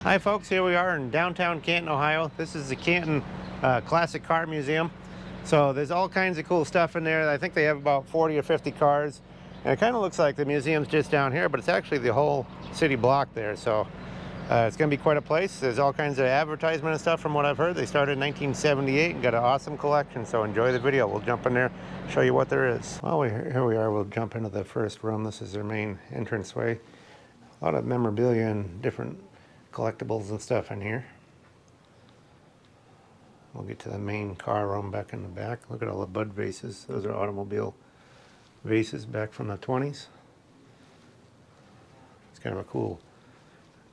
Hi folks, here we are in downtown Canton, Ohio. This is the Canton Classic Car Museum. So there's all kinds of cool stuff in there. I think they have about 40 or 50 cars. And it kind of looks like the museum's just down here, but it's actually the whole city block there. So it's going to be quite a place. There's all kinds of advertisement and stuff from what I've heard. They started in 1978 and got an awesome collection. So enjoy the video. We'll jump in there, show you what there is. Well, here we are. We'll jump into the first room. This is their main entranceway. A lot of memorabilia and different collectibles and stuff in here. We'll get to the main car room back in the back. Look at all the Bud vases. Those are automobile vases back from the 20s. It's kind of a cool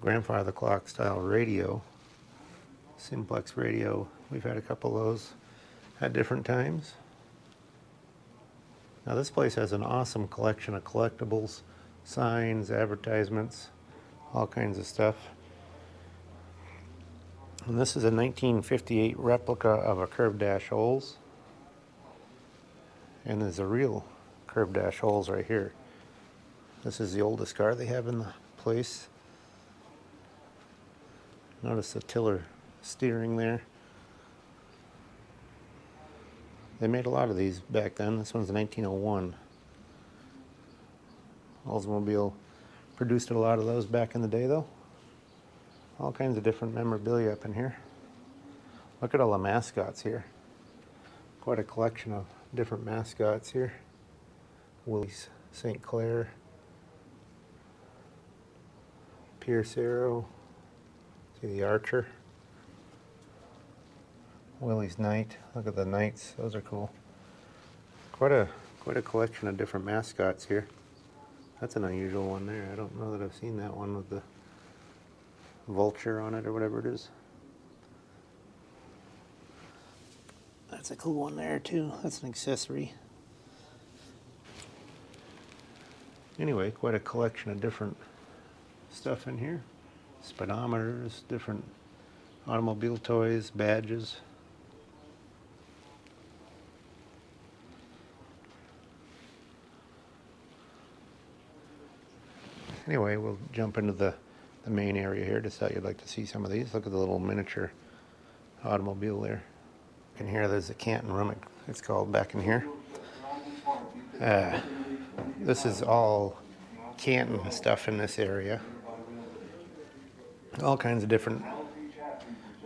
grandfather clock style radio. Simplex radio. We've had a couple of those at different times. Now this place has an awesome collection of collectibles, signs, advertisements, all kinds of stuff. And this is a 1958 replica of a curved dash holes. And there's a real curved dash holes right here. This is the oldest car they have in the place. Notice the tiller steering there. They made a lot of these back then. This one's 1901. Oldsmobile produced a lot of those back in the day though. All kinds of different memorabilia up in here. Look at all the mascots here. Quite a collection of different mascots here. Willie's St. Clair, Pierce Arrow, see the Archer, Willie's Knight. Look at the Knights, those are cool. Quite a collection of different mascots here. That's an unusual one there. I don't know that I've seen that one with the vulture on it or whatever it is. That's a cool one there too. That's an accessory. Anyway, quite a collection of different stuff in here. Speedometers, different automobile toys, badges. Anyway, we'll jump into the main area here. Just thought you'd like to see some of these. Look at the little miniature automobile there. In here there's the Canton Room, it's called, back in here. This is all Canton stuff in this area. All kinds of different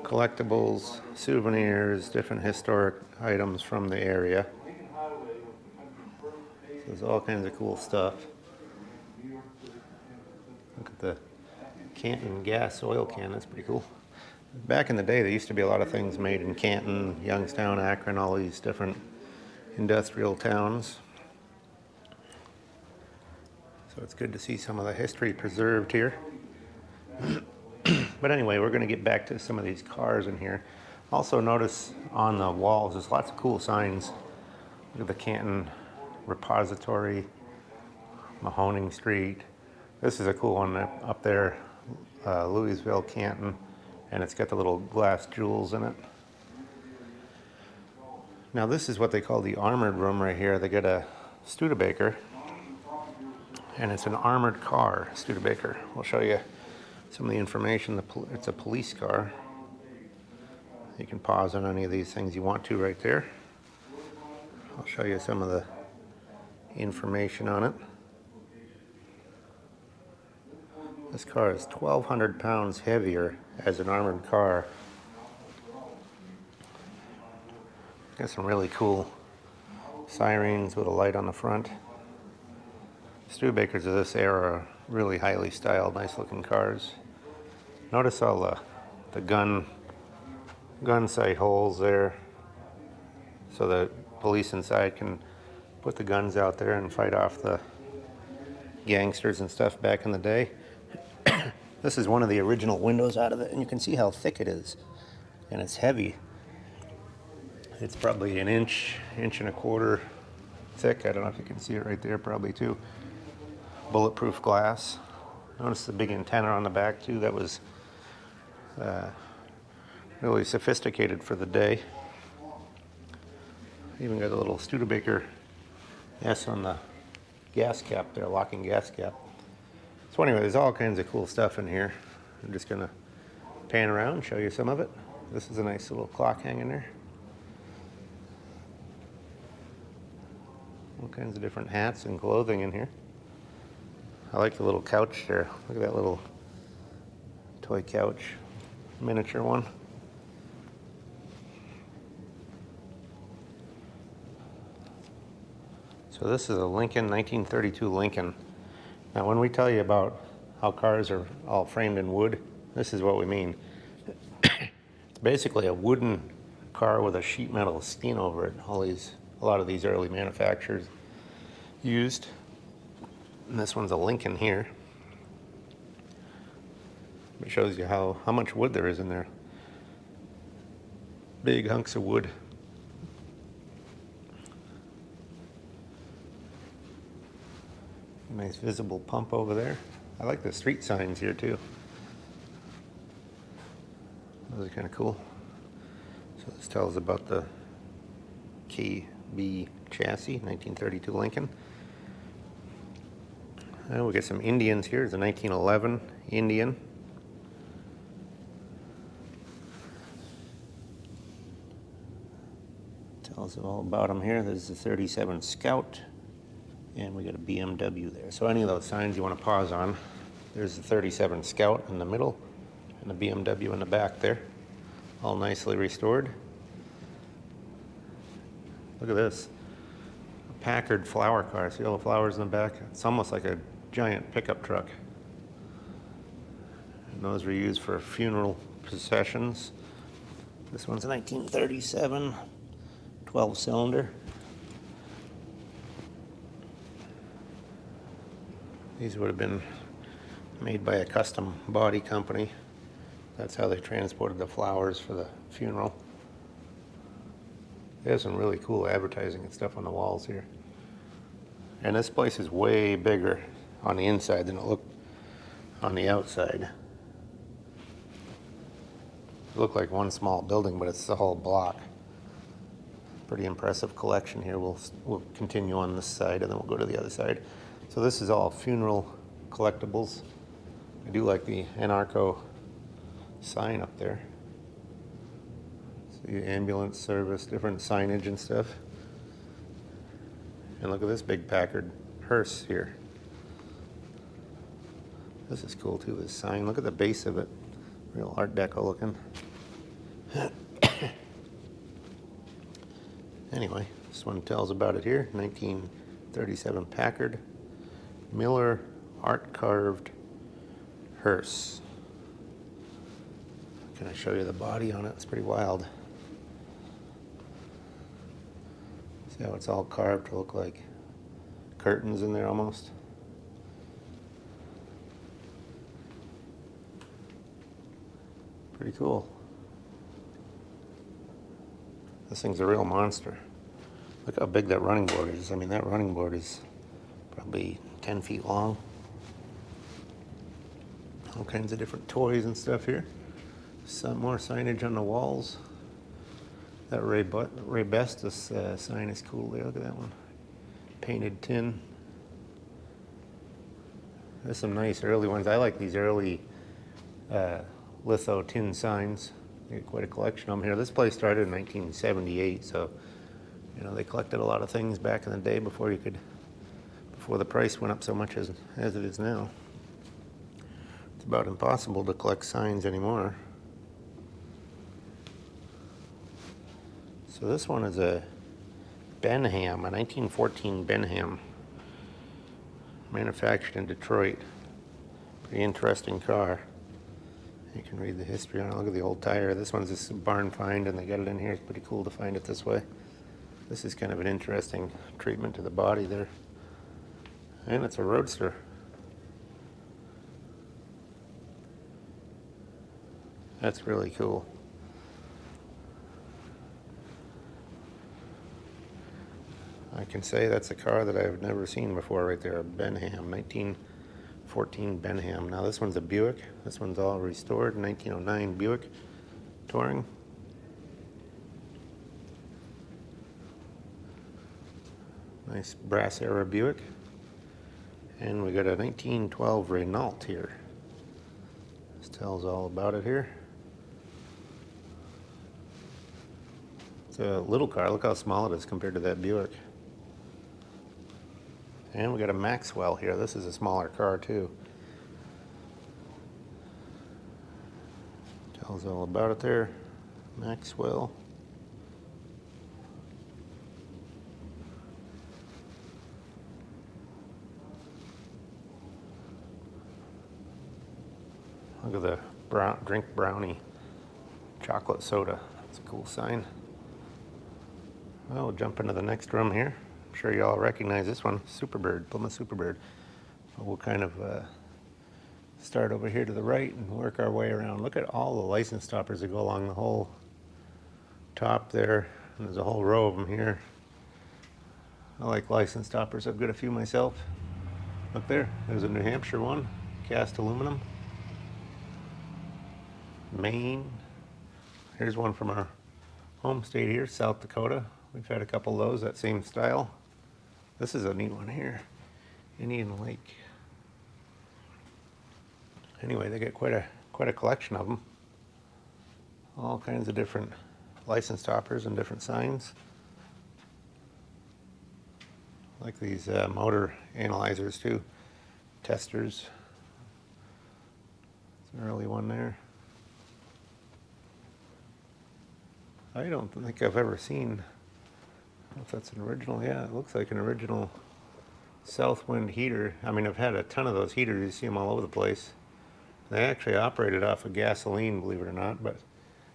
collectibles, souvenirs, different historic items from the area. So there's all kinds of cool stuff. Look at the Canton gas oil can, that's pretty cool. Back in the day, there used to be a lot of things made in Canton, Youngstown, Akron, all these different industrial towns. So it's good to see some of the history preserved here. But anyway, we're going to get back to some of these cars in here. Also notice on the walls, there's lots of cool signs. Look at the Canton Repository, Mahoning Street. This is a cool one up there. Louisville, Canton, and it's got the little glass jewels in it. Now this is what they call the armored room right here. They got a Studebaker, and it's an armored car, Studebaker. We'll show you some of the information. It's a police car. You can pause on any of these things you want to right there. I'll show you some of the information on it. This car is 1,200 pounds heavier as an armored car. Got some really cool sirens with a light on the front. Studebakers of this era are really highly styled, nice looking cars. Notice all the gun sight holes there, so the police inside can put the guns out there and fight off the gangsters and stuff back in the day. This is one of the original windows out of it, and you can see how thick it is, and it's heavy. It's probably an inch and a quarter thick. I don't know if you can see it right there, probably too. Bulletproof glass. Notice the big antenna on the back too. That was really sophisticated for the day. Even got a little Studebaker S on the gas cap there, locking gas cap. So anyway, there's all kinds of cool stuff in here. I'm just gonna pan around, show you some of it. This is a nice little clock hanging there. All kinds of different hats and clothing in here. I like the little couch there. Look at that little toy couch, miniature one. So this is a Lincoln, 1932 Lincoln. Now when we tell you about how cars are all framed in wood, this is what we mean. It's basically a wooden car with a sheet metal skin over it. A lot of these early manufacturers used. And this one's a Lincoln here. It shows you how much wood there is in there. Big hunks of wood. Nice visible pump over there. I like the street signs here too. Those are kind of cool. So this tells about the KB chassis, 1932 Lincoln. And we get some Indians here. It's a 1911 Indian. Tells all about them here. There's the 37 Scout. And we got a BMW there. So any of those signs you want to pause on, there's the 37 Scout in the middle and the BMW in the back there. All nicely restored. Look at this. A Packard flower car. See all the flowers in the back? It's almost like a giant pickup truck. And those were used for funeral processions. This one's a 1937 12-cylinder. These would have been made by a custom body company. That's how they transported the flowers for the funeral. They have some really cool advertising and stuff on the walls here. And this place is way bigger on the inside than it looked on the outside. It looked like one small building, but it's the whole block. Pretty impressive collection here. We'll continue on this side and then we'll go to the other side. So this is all funeral collectibles. I do like the Anarco sign up there. See ambulance service, different signage and stuff. And look at this big Packard hearse here. This is cool too, this sign. Look at the base of it. Real Art Deco looking. Anyway, this one tells about it here. 1937 Packard Miller art carved hearse. Can I show you the body on it? It's pretty wild. See how it's all carved to look like curtains in there almost. Pretty cool. This thing's a real monster. Look how big that running board is. I mean, that running board is probably 10 feet long. All kinds of different toys and stuff here. Some more signage on the walls. That Ray Bestis sign is cool there. Look at that one. Painted tin. There's some nice early ones. I like these early litho tin signs. They got quite a collection of them here. This place started in 1978, so you know they collected a lot of things back in the day before the price went up so much as it is now. It's about impossible to collect signs anymore. So this one is a Benham, a 1914 Benham, manufactured in Detroit. Pretty interesting car. You can read the history on it. Look at the old tire. This one's just a barn find, and they got it in here. It's pretty cool to find it this way. This is kind of an interesting treatment to the body there. And it's a roadster. That's really cool. I can say that's a car that I've never seen before right there, a Benham, 1914 Benham. Now this one's a Buick. This one's all restored, 1909 Buick Touring. Nice brass era Buick. And we got a 1912 Renault here. This tells all about it here. It's a little car. Look how small it is compared to that Buick. And we got a Maxwell here. This is a smaller car too. Tells all about it there. Maxwell. Look at the drink brownie chocolate soda. That's a cool sign. Well, we'll jump into the next room here. I'm sure you all recognize this one, Superbird, Plymouth Superbird. We'll kind of start over here to the right and work our way around. Look at all the license stoppers that go along the whole top there. And there's a whole row of them here. I like license stoppers. I've got a few myself. Look there. There's a New Hampshire one, cast aluminum. Maine. Here's one from our home state here, South Dakota. We've had a couple of those, that same style. This is a neat one here, Indian Lake. Anyway, they get quite a collection of them. All kinds of different license toppers and different signs. Like these motor analyzers too, testers. It's an early one there. I don't think I've ever seen, I don't know if that's an original. Yeah, it looks like an original Southwind heater. I mean, I've had a ton of those heaters. You see them all over the place. They actually operated off of gasoline, believe it or not, but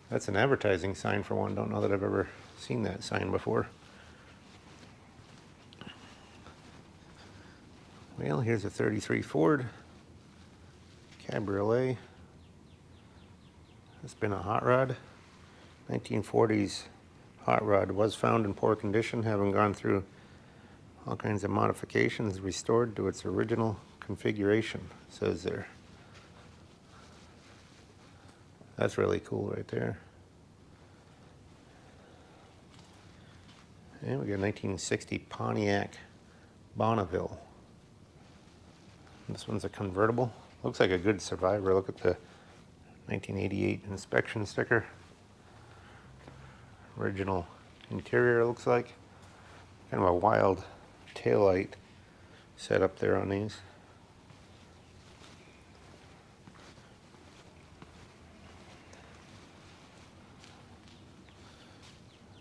that's an advertising sign for one. Don't know that I've ever seen that sign before. Well, here's a 33 Ford Cabriolet. It's been a hot rod. 1940s hot rod, was found in poor condition, having gone through all kinds of modifications, restored to its original configuration, says there. That's really cool right there. And we got a 1960 Pontiac Bonneville. This one's a convertible. Looks like a good survivor. Look at the 1988 inspection sticker. Original interior, looks like. Kind of a wild taillight set up there on these.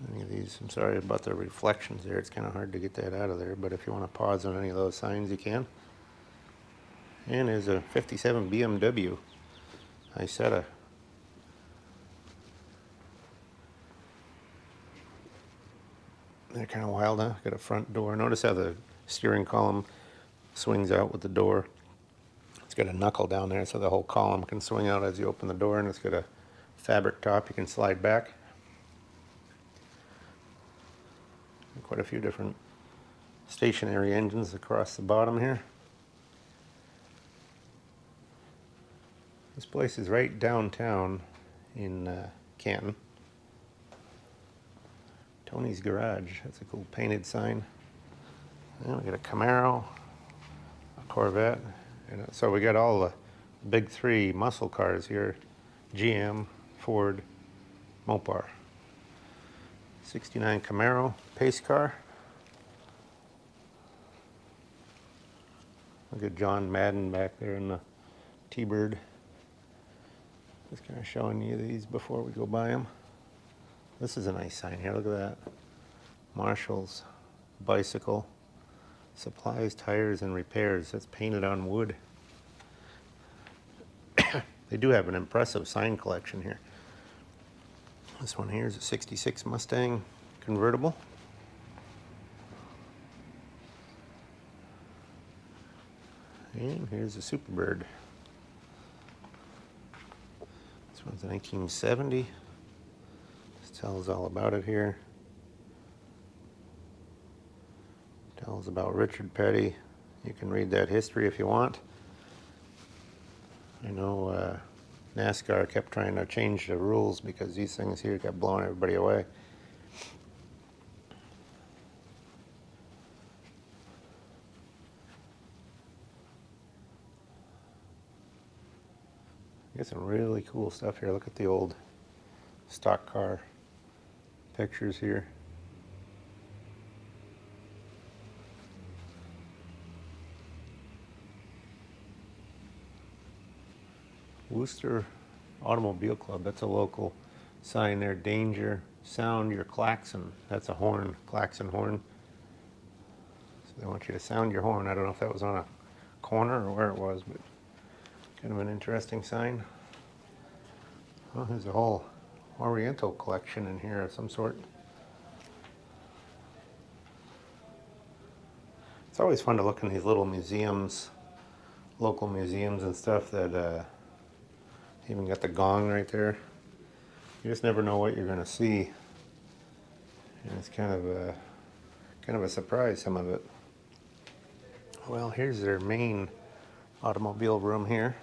Any of these, I'm sorry about the reflections there. It's kind of hard to get that out of there, but if you want to pause on any of those signs, you can. And there's a 57 BMW Isetta. They're kind of wild, huh? Got a front door. Notice how the steering column swings out with the door. It's got a knuckle down there so the whole column can swing out as you open the door, and it's got a fabric top you can slide back. Quite a few different stationary engines across the bottom here. This place is right downtown in Canton. Tony's Garage. That's a cool painted sign. And we got a Camaro, a Corvette. And so we got all the big three muscle cars here. GM, Ford, Mopar. 69 Camaro pace car. Look at John Madden back there in the T-Bird. Just kind of showing you these before we go by them. This is a nice sign here. Look at that. Marshall's bicycle. Supplies, tires, and repairs. That's painted on wood. They do have an impressive sign collection here. This one here is a 66 Mustang convertible. And here's a Superbird. This one's a 1970. This tells all about it here. Tells about Richard Petty. You can read that history if you want. I know NASCAR kept trying to change the rules because these things here kept blowing everybody away. Got some really cool stuff here. Look at the old stock car pictures here. Worcester Automobile Club, that's a local sign there. Danger, sound your klaxon. That's a horn, klaxon horn. So they want you to sound your horn. I don't know if that was on a corner or where it was, but kind of an interesting sign. Well, there's a whole Oriental collection in here of some sort. It's always fun to look in these little museums, local museums and stuff that even got the gong right there. You just never know what you're going to see. And it's kind of a surprise, some of it. Well, here's their main automobile room here.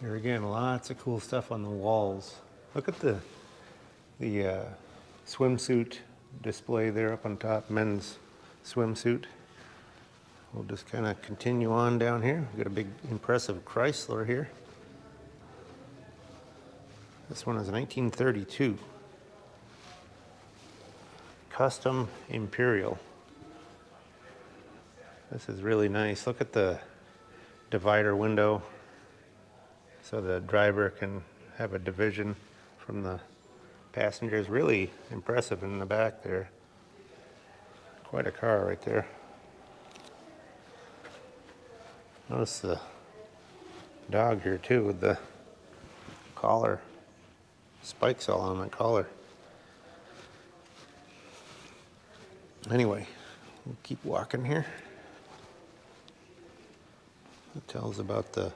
Here again, lots of cool stuff on the walls. Look at the swimsuit display there up on top, men's swimsuit. We'll just kind of continue on down here. We've got a big, impressive Chrysler here. This one is 1932. Custom Imperial. This is really nice. Look at the divider window so the driver can have a division from the passengers. Really impressive in the back there. Quite a car right there. Notice the dog here too with the collar. Spikes all on the collar. Anyway, we'll keep walking here. It tells about the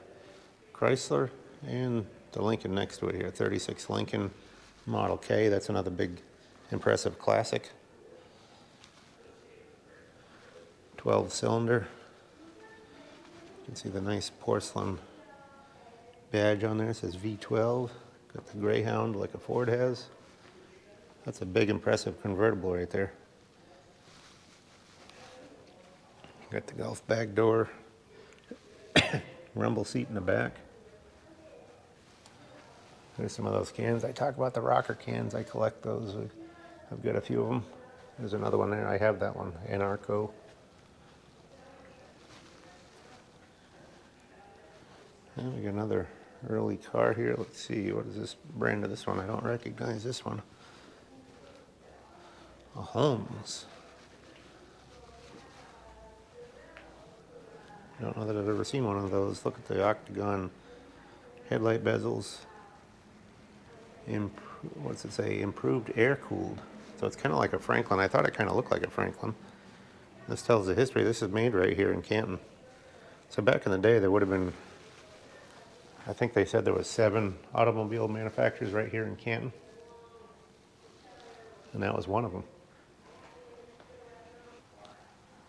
Chrysler and the Lincoln next to it here. 36 Lincoln Model K. That's another big, impressive classic. 12-cylinder. You can see the nice porcelain badge on there. It says V12. Got the Greyhound like a Ford has. That's a big, impressive convertible right there. Got the Golf bag door. Rumble seat in the back. There's some of those cans. I talk about the rocker cans. I collect those. I've got a few of them. There's another one there. I have that one. Anarco. And we got another early car here. Let's see. What is this brand of this one? I don't recognize this one. A Holmes. I don't know that I've ever seen one of those. Look at the octagon headlight bezels. What's it say? Improved air cooled. So it's kind of like a Franklin. I thought it kind of looked like a Franklin. This tells the history. This is made right here in Canton. So back in the day, there would have been, I think they said there was 7 automobile manufacturers right here in Canton. And that was one of them.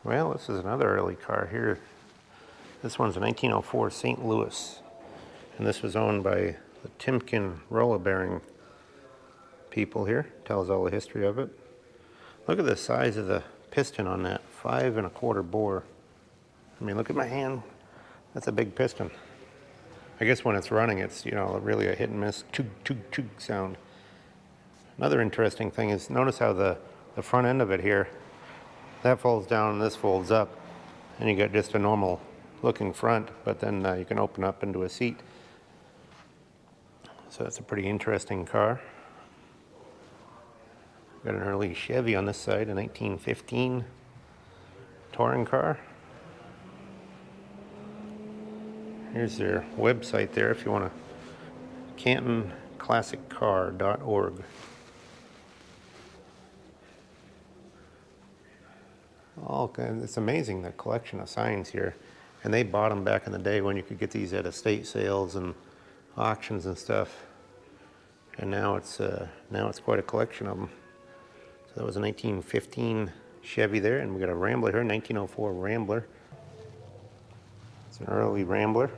Well, this is another early car here. This one's a 1904 St. Louis. And this was owned by the Timken roller bearing people here. Tells all the history of it. Look at the size of the piston on that. 5 1/4 bore. I mean, look at my hand. That's a big piston. I guess when it's running, it's, you know, really a hit and miss chug, chug, chug sound. Another interesting thing is notice how the front end of it here, that folds down and this folds up. And you got just a normal looking front, but then you can open up into a seat. So that's a pretty interesting car. Got an early Chevy on this side, a 1915 touring car. Here's their website there if you want to, CantonClassicCar.org. It's amazing the collection of signs here. And they bought them back in the day when you could get these at estate sales and auctions and stuff. And now it's quite a collection of them. So that was a 1915 Chevy there, and we got a Rambler here, 1904 Rambler. It's an early Rambler.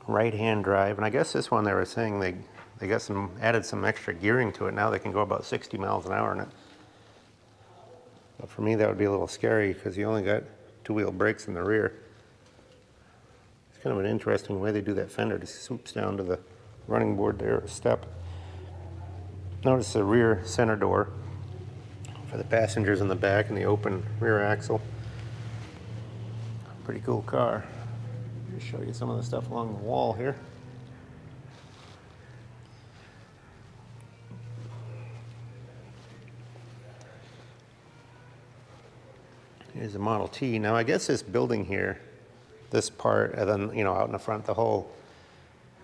Right-hand drive, and I guess this one they were saying they got added some extra gearing to it. Now they can go about 60 miles an hour in it. But for me, that would be a little scary because you only got 2-wheel brakes in the rear. It's kind of an interesting way they do that fender. It just swoops down to the running board there, a step. Notice the rear center door for the passengers in the back and the open rear axle. Pretty cool car. Let me show you some of the stuff along the wall here. Here's a Model T. Now I guess this building here, this part, and then, you know, out in the front, the whole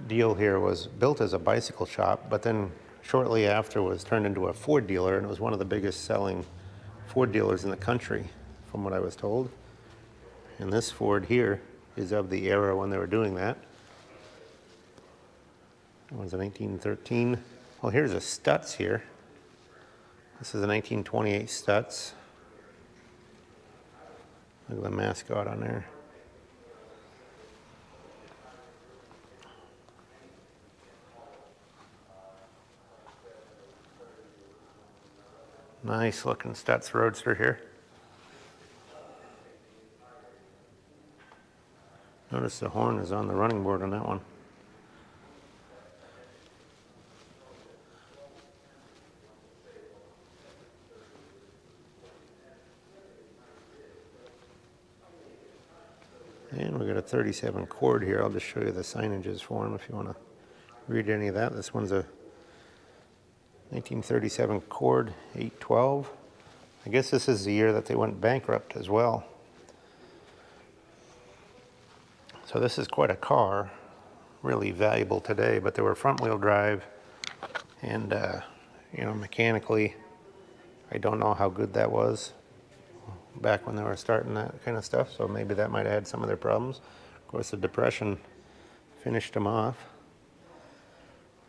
deal here was built as a bicycle shop, but then shortly after was turned into a Ford dealer, and it was one of the biggest selling Ford dealers in the country, from what I was told. And this Ford here is of the era when they were doing that. It was a 1913. Well, here's a Stutz here. This is a 1928 Stutz. Look at the mascot on there. Nice looking Stutz Roadster here. Notice the horn is on the running board on that one. And we got a 37 Cord here. I'll just show you the signages for them if you want to read any of that. This one's a 1937 Cord 812. I guess this is the year that they went bankrupt as well. So this is quite a car, really valuable today, but they were front wheel drive and, you know, mechanically, I don't know how good that was back when they were starting that kind of stuff, so maybe that might have had some of their problems. Of course, the Depression finished them off.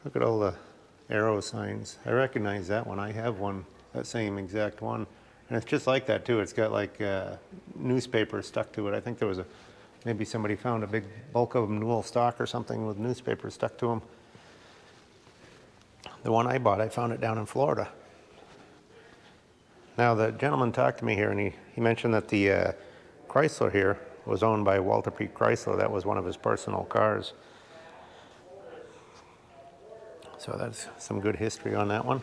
Look at all the arrow signs. I recognize that one. I have one, that same exact one. And it's just like that too. It's got like newspaper stuck to it. I think there was maybe somebody found a big bulk of them, Newell stock or something with newspaper stuck to them. The one I bought, I found it down in Florida. Now the gentleman talked to me here and he mentioned that the Chrysler here was owned by Walter P. Chrysler. That was one of his personal cars. So that's some good history on that one.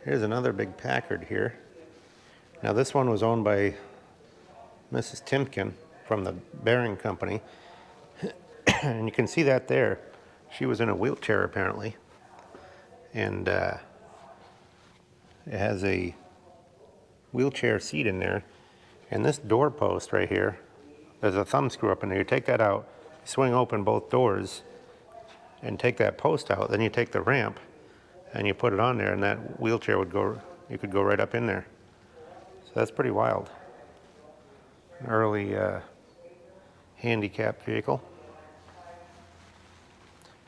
Here's another big Packard here. Now this one was owned by Mrs. Timken from the Bearing Company. And you can see that there. She was in a wheelchair apparently. And it has a wheelchair seat in there. And this door post right here, there's a thumb screw up in there. You take that out, swing open both doors, and take that post out, then you take the ramp and you put it on there and that wheelchair would go, you could go right up in there. So that's pretty wild. An early handicap vehicle.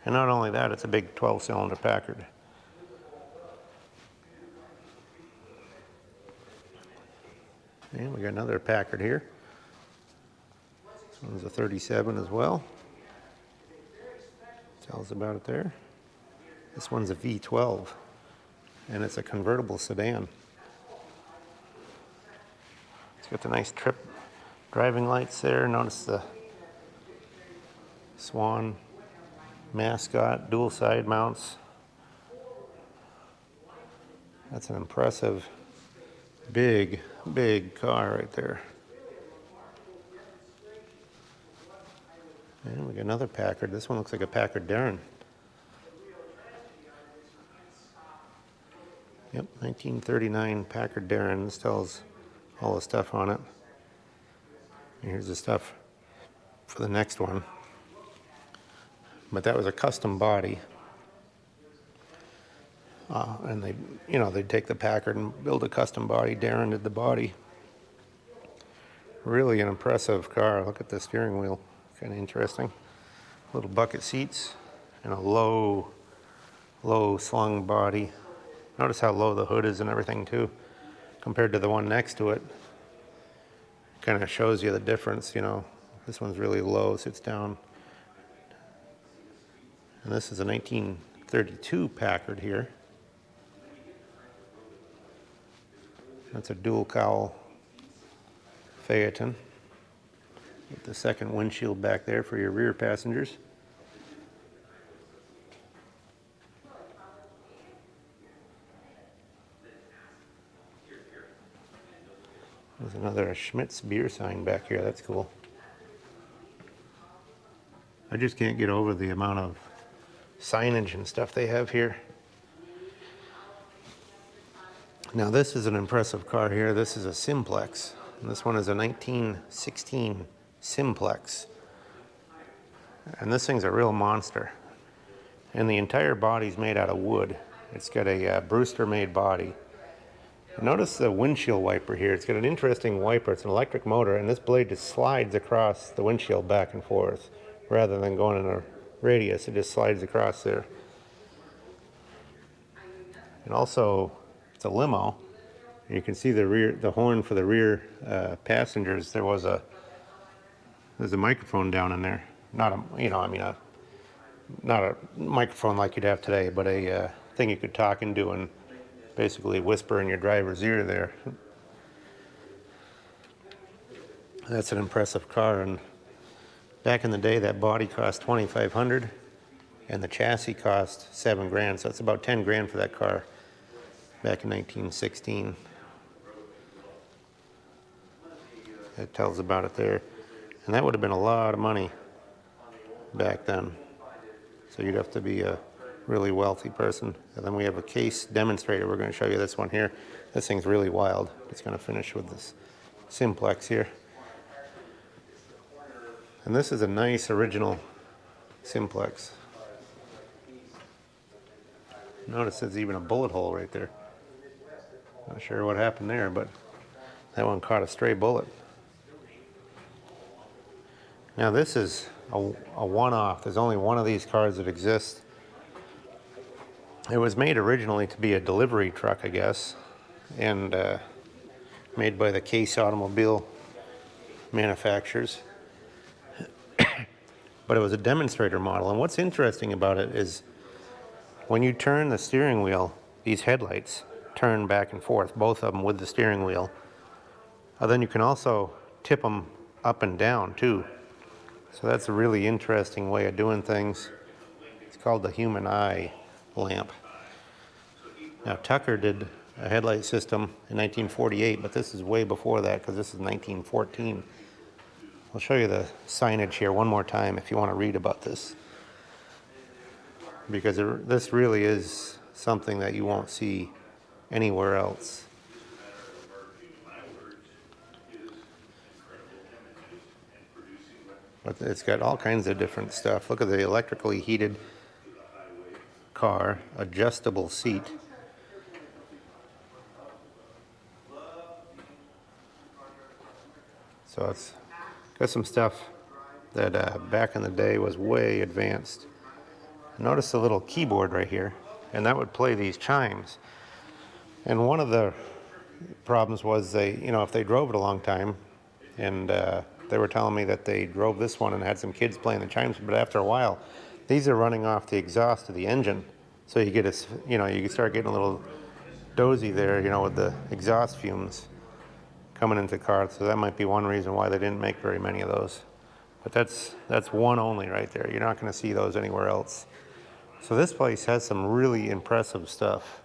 And not only that, it's a big 12-cylinder Packard. And we got another Packard here. This one's a 37 as well. Tells about it there. This one's a V12, and it's a convertible sedan. It's got the nice trip driving lights there. Notice the swan mascot, dual side mounts. That's an impressive, big car right there. And we got another Packard. This one looks like a Packard Darren. Yep, 1939 Packard Darren. This tells all the stuff on it. And here's the stuff for the next one. But that was a custom body. And they, you know, they'd take the Packard and build a custom body. Darren did the body. Really an impressive car. Look at the steering wheel. Kind of interesting. Little bucket seats and a low slung body. Notice how low the hood is and everything too, compared to the one next to it. Kind of shows you the difference, you know. This one's really low, sits down. And this is a 1932 Packard here. That's a dual cowl Phaeton. With the second windshield back there for your rear passengers. There's another Schmidt's beer sign back here. That's cool. I just can't get over the amount of signage and stuff they have here. Now this is an impressive car here. This is a Simplex. And this one is a 1916 Simplex. And this thing's a real monster. And the entire body's made out of wood. It's got a Brewster-made body. Notice the windshield wiper here. It's got an interesting wiper. It's an electric motor, and this blade just slides across the windshield back and forth. Rather than going in a radius, it just slides across there. And also, it's a limo. You can see the horn for the rear passengers. There's a microphone down in there. Not a microphone like you'd have today, but a thing you could talk into and basically whisper in your driver's ear there. That's an impressive car, and back in the day that body cost $2,500 and the chassis cost $7,000, so it's about 10 grand for that car back in 1916. It tells about it there, and that would have been a lot of money back then. So you'd have to be a really wealthy person. And then we have a case demonstrator. We're going to show you this one here. This thing's really wild. It's going to finish with this Simplex here. And this is a nice original Simplex. Notice there's even a bullet hole right there. Not sure what happened there, but that one caught a stray bullet. Now this is a one-off. There's only one of these cars that exists. It was made originally to be a delivery truck, I guess, and made by the Case automobile manufacturers. But it was a demonstrator model, and what's interesting about it is when you turn the steering wheel, these headlights turn back and forth, both of them with the steering wheel. Then you can also tip them up and down too. So that's a really interesting way of doing things. It's called the human eye lamp. Now Tucker did a headlight system in 1948, but this is way before that because this is 1914. I'll show you the signage here one more time if you want to read about this, because this really is something that you won't see anywhere else. But it's got all kinds of different stuff. Look at the electrically heated car, adjustable seat. So it's got some stuff that back in the day was way advanced. Notice the little keyboard right here, and that would play these chimes. And one of the problems was if they drove it a long time, and they were telling me that they drove this one and had some kids playing the chimes, but after a while, these are running off the exhaust of the engine. So you get you start getting a little dozy there, with the exhaust fumes coming into the car. So that might be one reason why they didn't make very many of those. But that's one only right there. You're not going to see those anywhere else. So this place has some really impressive stuff.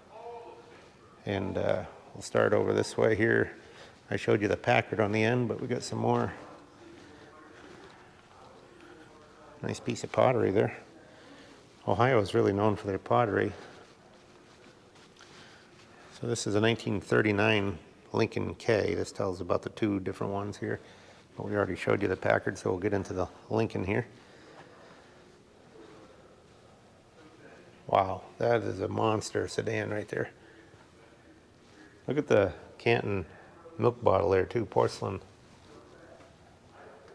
And we'll start over this way here. I showed you the Packard on the end, but we got some more. Nice piece of pottery there. Ohio is really known for their pottery. So this is a 1939 Lincoln K. This tells about the two different ones here. But we already showed you the Packard, so we'll get into the Lincoln here. Wow, that is a monster sedan right there. Look at the Canton milk bottle there too, porcelain.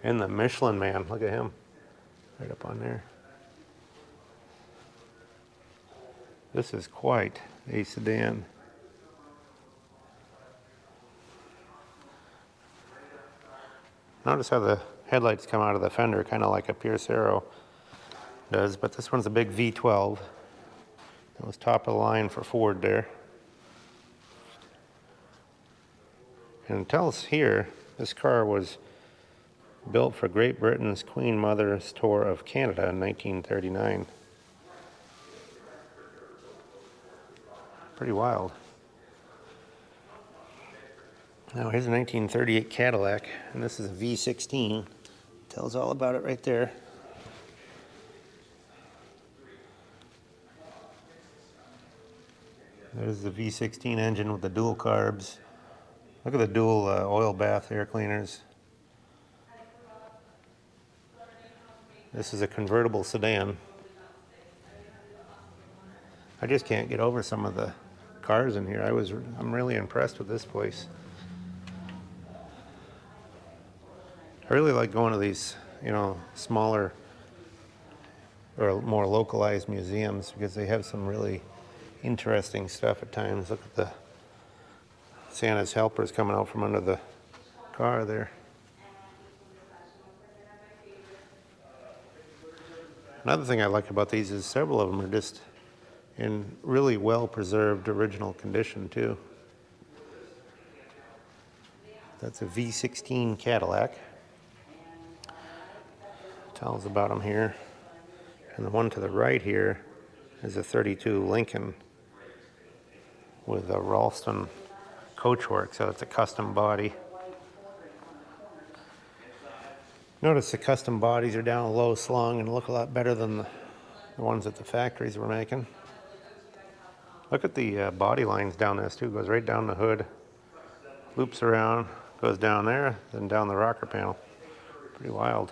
And the Michelin Man, look at him, right up on there. This is quite a sedan. Notice how the headlights come out of the fender, kind of like a Pierce Arrow does, but this one's a big V12. That was top of the line for Ford there. And it tells here, this car was built for Great Britain's Queen Mother's Tour of Canada in 1939. Pretty wild. Now here's a 1938 Cadillac, and this is a V16. Tells all about it right there. There's the V16 engine with the dual carbs. Look at the dual oil bath air cleaners. This is a convertible sedan. I just can't get over some of the cars in here. I'm really impressed with this place. I really like going to these, smaller or more localized museums because they have some really interesting stuff at times. Look at the Santa's helpers coming out from under the car there. Another thing I like about these is several of them are just in really well preserved original condition too. That's a V16 Cadillac. Tells about them here. And the one to the right here is a 32 Lincoln with a Ralston coachwork, so it's a custom body. Notice the custom bodies are down low slung and look a lot better than the ones that the factories were making. Look at the body lines down this too. Goes right down the hood, loops around, goes down there, then down the rocker panel. Pretty wild.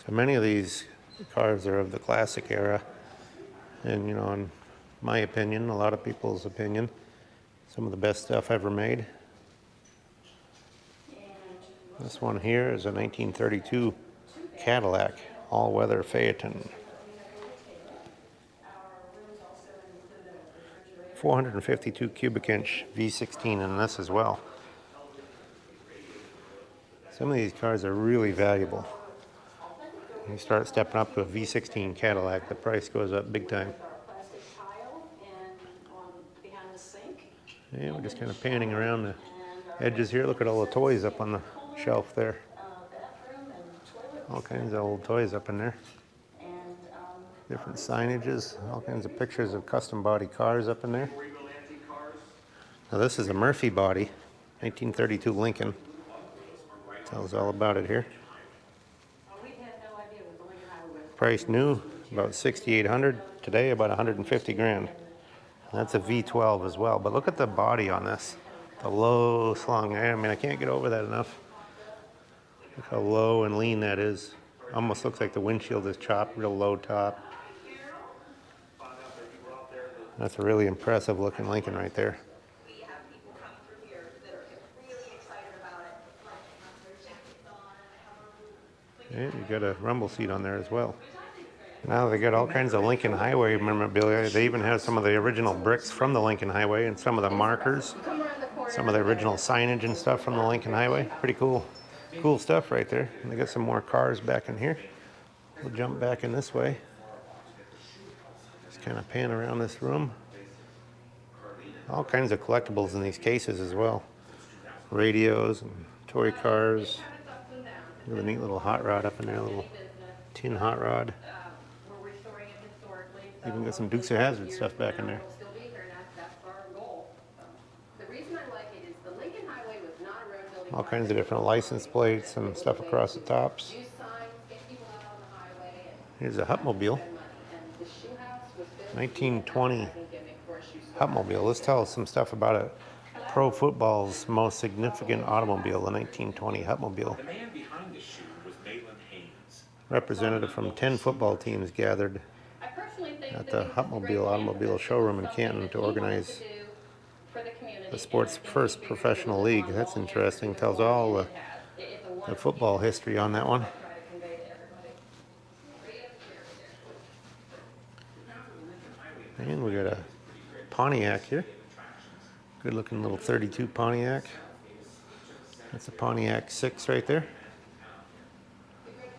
So many of these cars are of the classic era, and in my opinion, a lot of people's opinion, some of the best stuff ever made. This one here is a 1932 Cadillac all-weather Phaeton. 452 cubic inch V16 in this as well. Some of these cars are really valuable. You start stepping up to a V16 Cadillac, the price goes up big time. Yeah, we're just kind of panning around the edges here. Look at all the toys up on the shelf there. All kinds of old toys up in there. Different signages, all kinds of pictures of custom body cars up in there. Now this is a Murphy body, 1932 Lincoln. Tells all about it here. Price new, about $6,800. Today, about $150,000. That's a V12 as well. But look at the body on this. The low slung. I can't get over that enough. Look how low and lean that is. Almost looks like the windshield is chopped, real low top. That's a really impressive looking Lincoln right there. And you got a rumble seat on there as well. Now they got all kinds of Lincoln Highway memorabilia. They even have some of the original bricks from the Lincoln Highway and some of the markers, some of the original signage and stuff from the Lincoln Highway. Pretty cool stuff right there. And they got some more cars back in here. We'll jump back in this way. Just kind of pan around this room. All kinds of collectibles in these cases as well. Radios and toy cars. Look at a neat little hot rod up in there, a little tin hot rod. Even got some Dukes of Hazzard stuff back in there. All kinds of different license plates and stuff across the tops. Here's a Hupmobile. 1920 Hupmobile. Let's tell us some stuff about it. Pro football's most significant automobile, the 1920 Hupmobile. Representative from 10 football teams gathered at the Hupmobile Automobile Showroom in Canton to organize the sport's first professional league. That's interesting. Tells all the football history on that one. And we got a Pontiac here. Good looking little 32 Pontiac. That's a Pontiac 6 right there.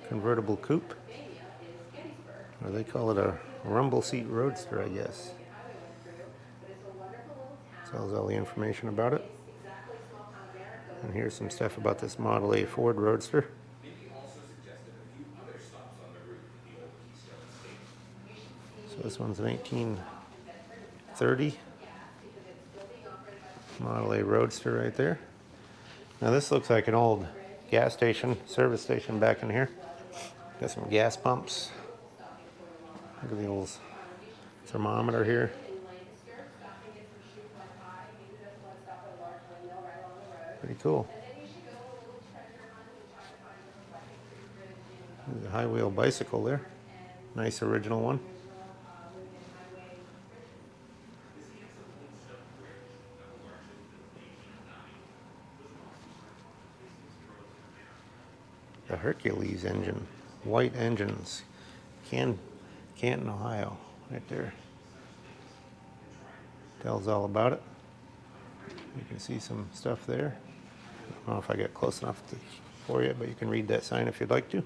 Convertible coupe. Or they call it a rumble seat roadster, I guess. Tells all the information about it. And here's some stuff about this Model A Ford Roadster. This one's a 1930 Model A Roadster right there. Now this looks like an old gas station, service station back in here. Got some gas pumps. Look at the old thermometer here. Pretty cool. There's a high wheel bicycle there. Nice original one. The Hercules engine. White engines. Canton, Ohio. Right there. Tells all about it. You can see some stuff there. I don't know if I get close enough for you, but you can read that sign if you'd like to.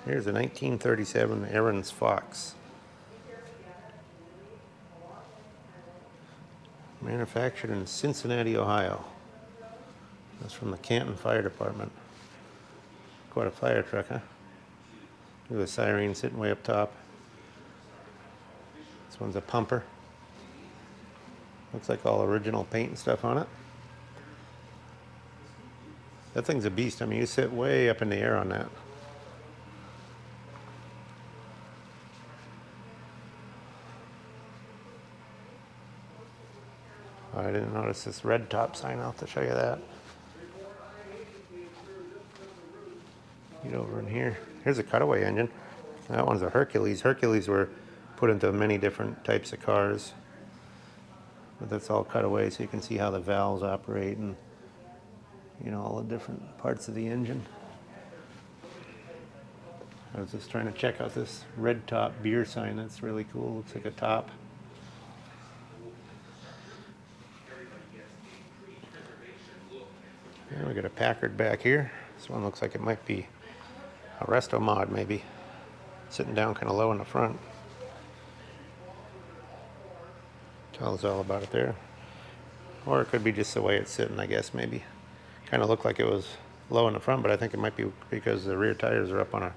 Here's a 1937 Aaron's Fox. Manufactured in Cincinnati, Ohio. That's from the Canton Fire Department. Quite a fire truck, huh? Look at the siren sitting way up top. This one's a pumper. Looks like all original paint and stuff on it. That thing's a beast. I mean, you sit way up in the air on that. I didn't notice this red top sign. I'll have to show you that. Get over in here. Here's a cutaway engine. That one's a Hercules. Hercules were put into many different types of cars. But that's all cutaway, so you can see how the valves operate and, you know, all the different parts of the engine. I was just trying to check out this red top beer sign. That's really cool. Looks like a top. And we got a Packard back here. This one looks like it might be a resto mod, maybe. Sitting down kind of low in the front. Tells all about it there. Or it could be just the way it's sitting, I guess, maybe. Kind of looked like it was low in the front, but I think it might be because the rear tires are up on a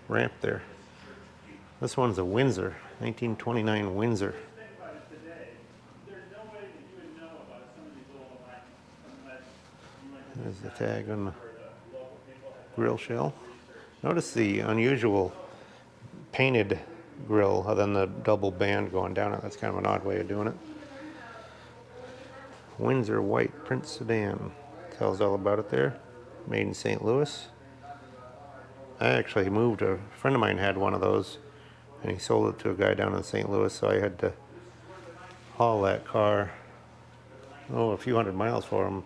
ramp there. This one's a Windsor, 1929 Windsor. There's the tag on the grill shell. Notice the unusual painted grill other than the double band going down it. That's kind of an odd way of doing it. Windsor white print sedan. Tells all about it there. Made in St. Louis. I actually moved. A friend of mine had one of those and he sold it to a guy down in St. Louis, so I had to haul that car a few hundred miles for him.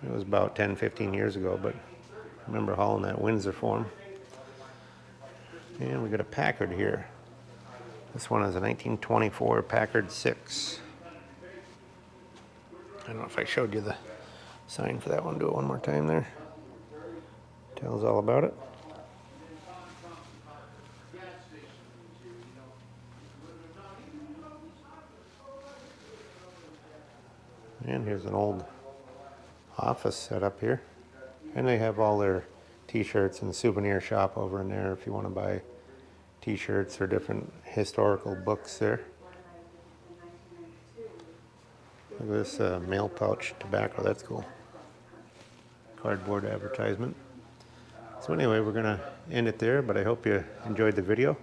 It was about 10-15 years ago, but I remember hauling that Windsor for him. And we got a Packard here. This one is a 1924 Packard 6. I don't know if I showed you the sign for that one. Do it one more time there. Tells all about it. And here's an old office set up here. And they have all their t-shirts and souvenir shop over in there if you want to buy t-shirts or different historical books there. Look at this mail pouch tobacco. That's cool. Cardboard advertisement. So anyway, we're going to end it there, but I hope you enjoyed the video.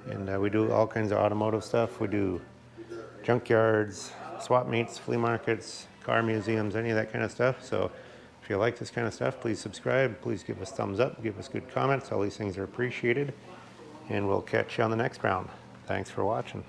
And we do all kinds of automotive stuff. We do junkyards, swap meets, flea markets, car museums, any of that kind of stuff. So if you like this kind of stuff, please subscribe. Please give us thumbs up. Give us good comments. All these things are appreciated. And we'll catch you on the next round. Thanks for watching.